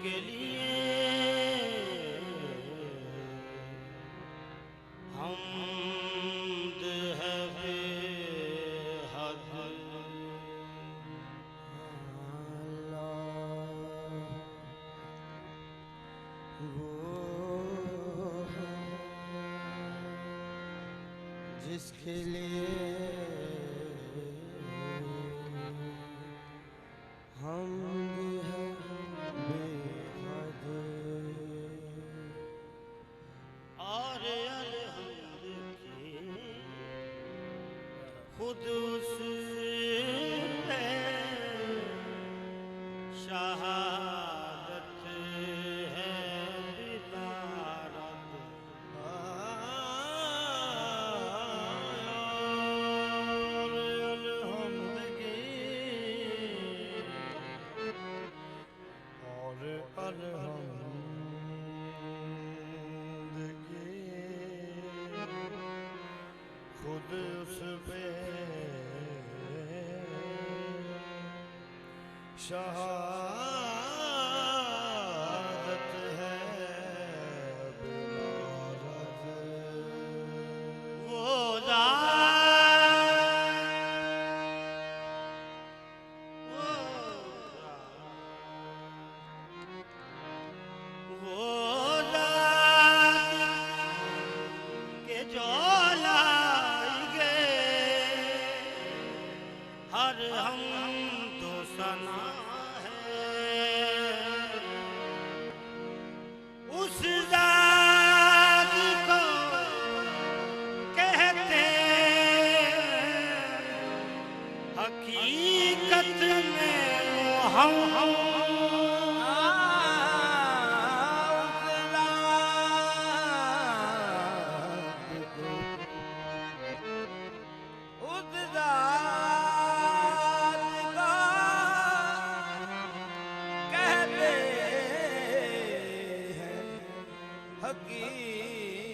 जिसके लिए हमद है बेहद। जिसके लिए हम बेहद और अलहम्द की खुद उस पे शहादत है बिलारत। खुद उस पे शहादत है बिलारत। वो के जो लाएंगे हर हम तो सना है उस जात को कहते हकीकत में हम हकीकत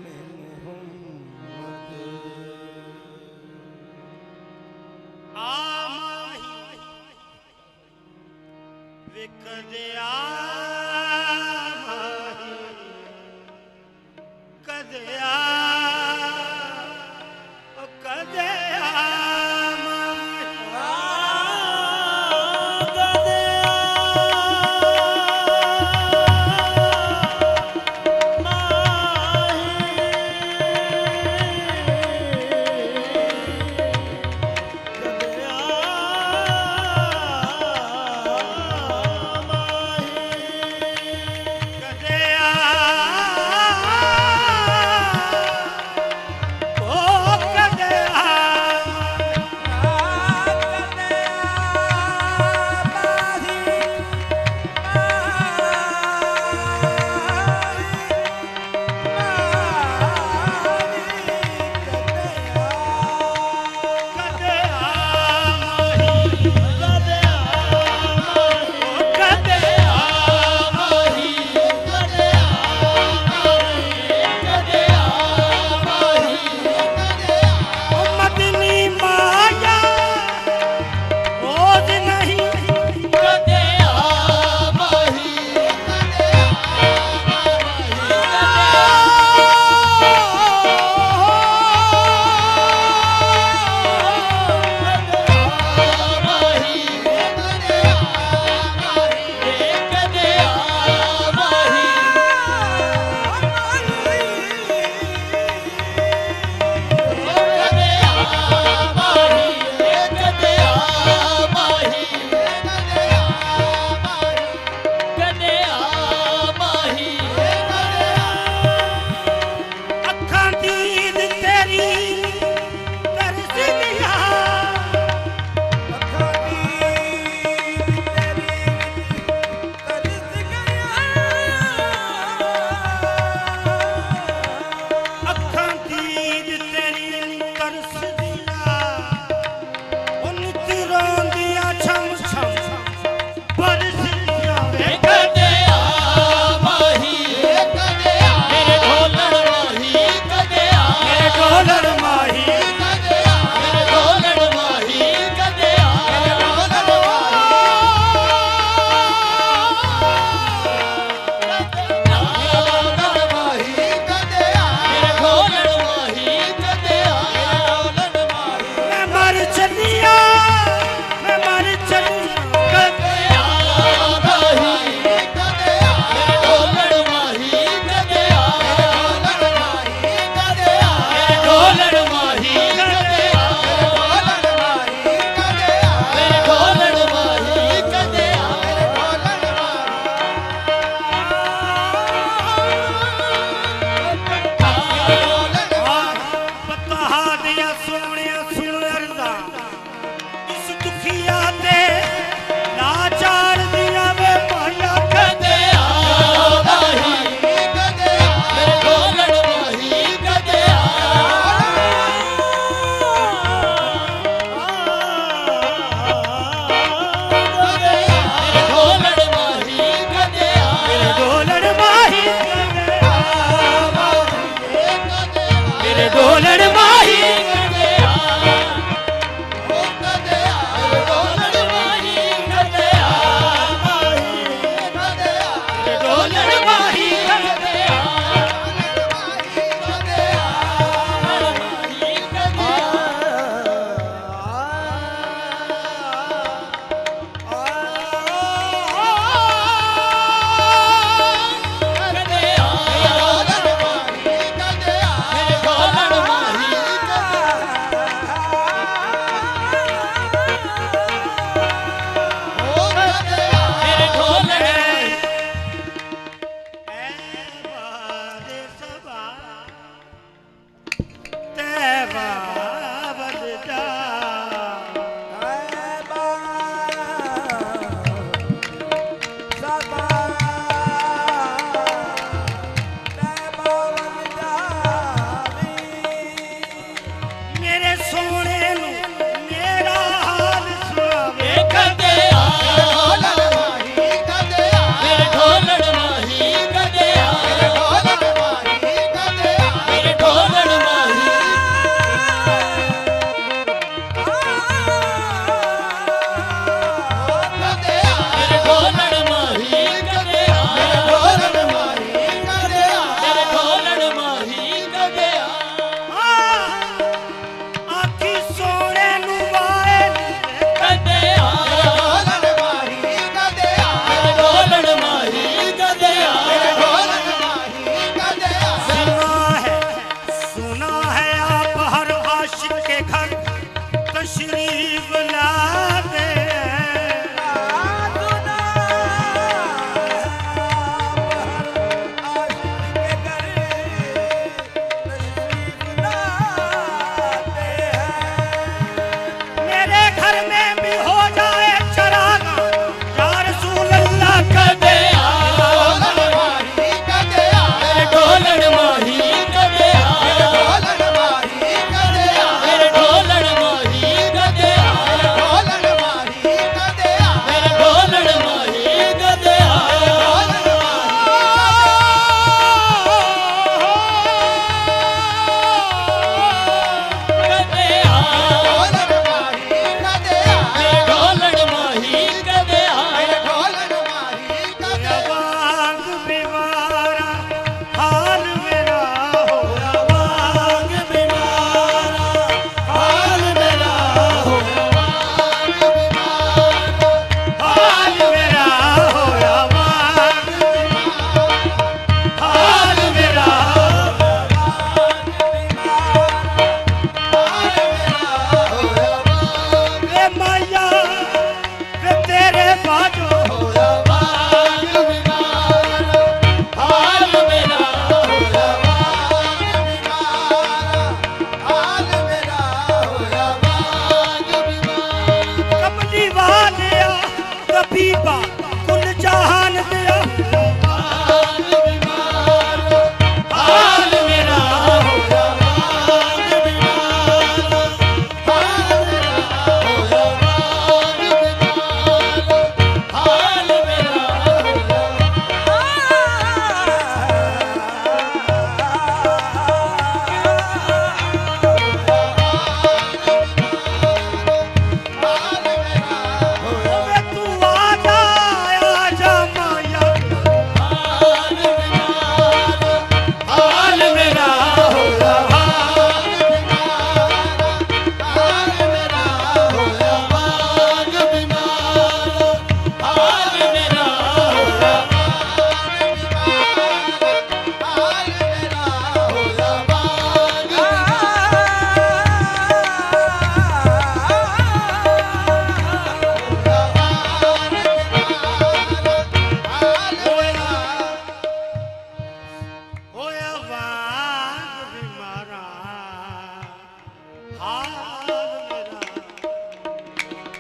में मोहम्मद आमाही विकदे आमाही कदे कदे चलिया मैं मर चलिया कदे बता दिया सोने सुन अरदा इस दुखिया ते लाचार दिया वे माया कदे ढोलड़ माही मेरे ढोलड़ माही ढोलड़ माही मेरे सोने नू मेरा हाल सुनावे कदे आखी सोने नू वाए सुना है आप हर आशिक के घर तशरीफ लाते मेरे घर में भी हो जाए चरागा या रसूल अल्लाह कदे ढोलड़ माही कदे ढोलड़ माही कदे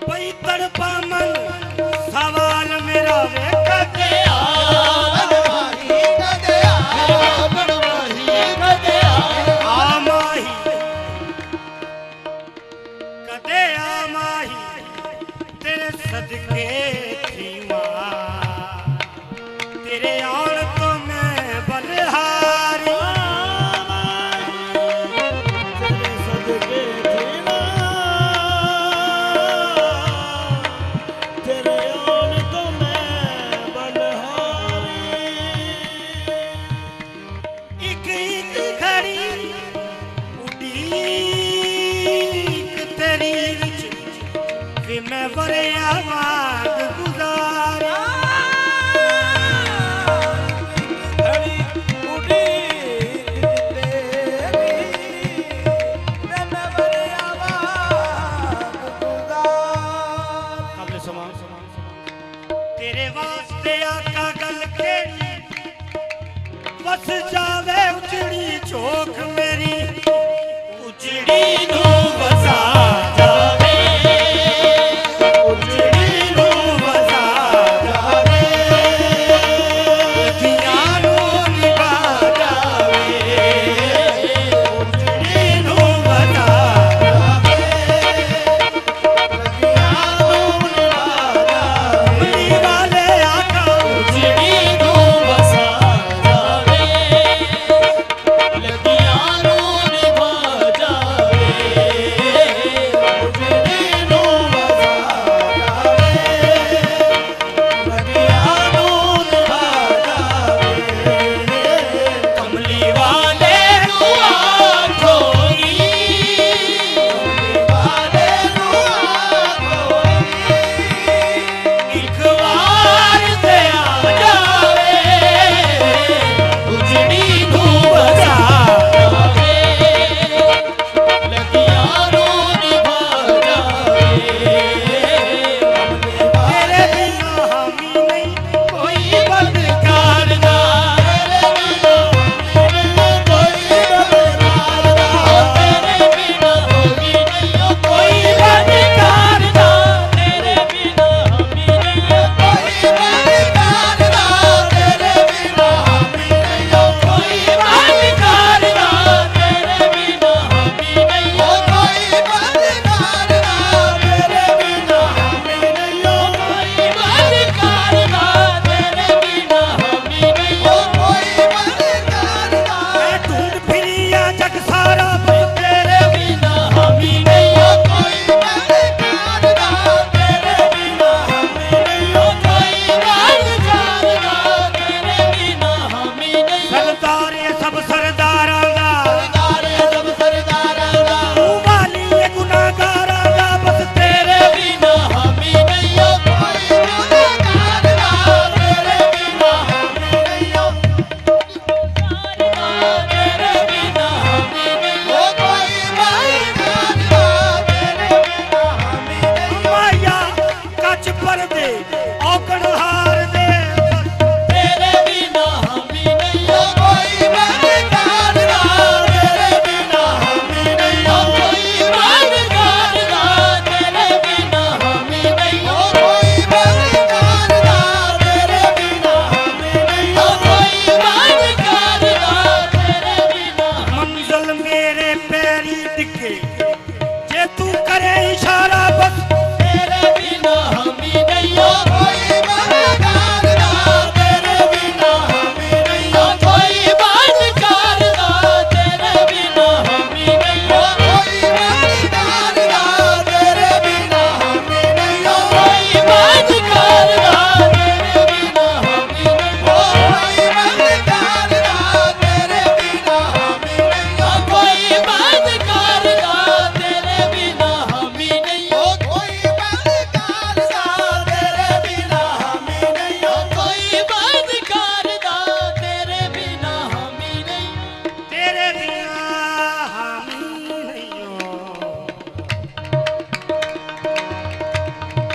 भई तड़पा मन सवाल मेरा वे कदे बनवाही कदे बनवाही कदे आमाही कदे आमाही तेरे सदके थी मां तेरे आन तो मैं बलहारी तेरे सदके थी तेरे आन तो मैं बलहारी एक एक घड़ी उड़ीक तेरी विच वे मैं वरिया वाग गुजारा घड़ी उड़ी तेरी मैं बड़े आवाज़ गुजार कबले समान तेरे वास्ते आका गल केड़ी बस जावे उजड़ी चोक मेरी उजड़ी नू बसा जावे उजड़ी नू बसा जावे दिया नू निभा जावे उजड़ी नू बसा कमली वाले आका उजड़ी नू बसा जावे कमली वाले एक बार ते आ जावे उजड़ी नू बसा जावे तेरे बिना हामी नहीं कोई बदकार ना कोई बदकार ना कोई बदकार ना मैं ढूंढ फिरिया जग सारा बस तेरे बिना हामी नहीं सरदार ये सब सरदारां दा तू वाली ये गुनाहगारां दा बस तेरे बिना माया कच परदे औकड़ हार दे मंजिल मेरे पैरी दिखे जे तू करे इशारा बस तेरे बिना हामी नहीं हो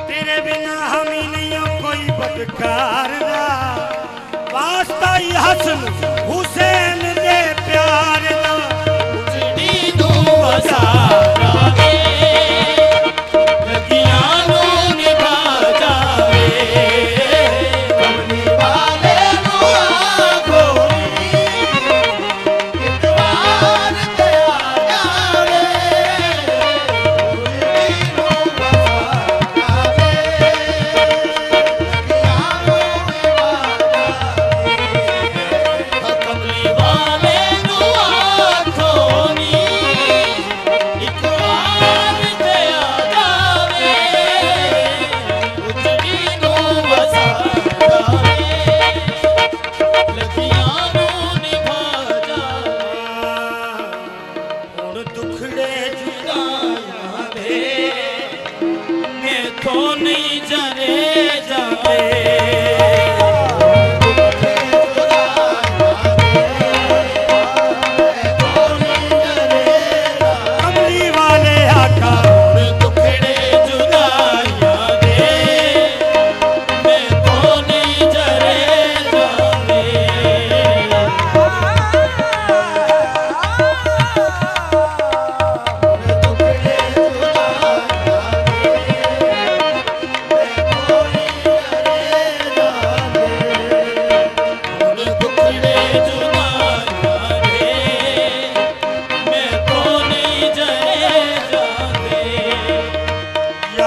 तेरे बिना हामी नहीं हो कोई बदकार ना वास्ता ही हसन हुसैन दे प्यार ना उजड़ी नू बसा जावे लगियां नू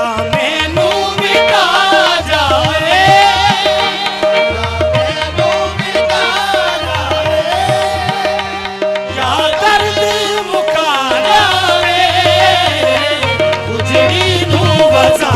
या मैनू मिटा जावे या दर्द मुका जावे उजड़ी नू वसा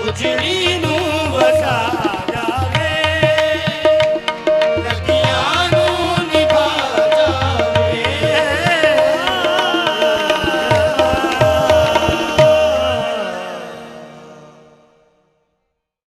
उजड़ी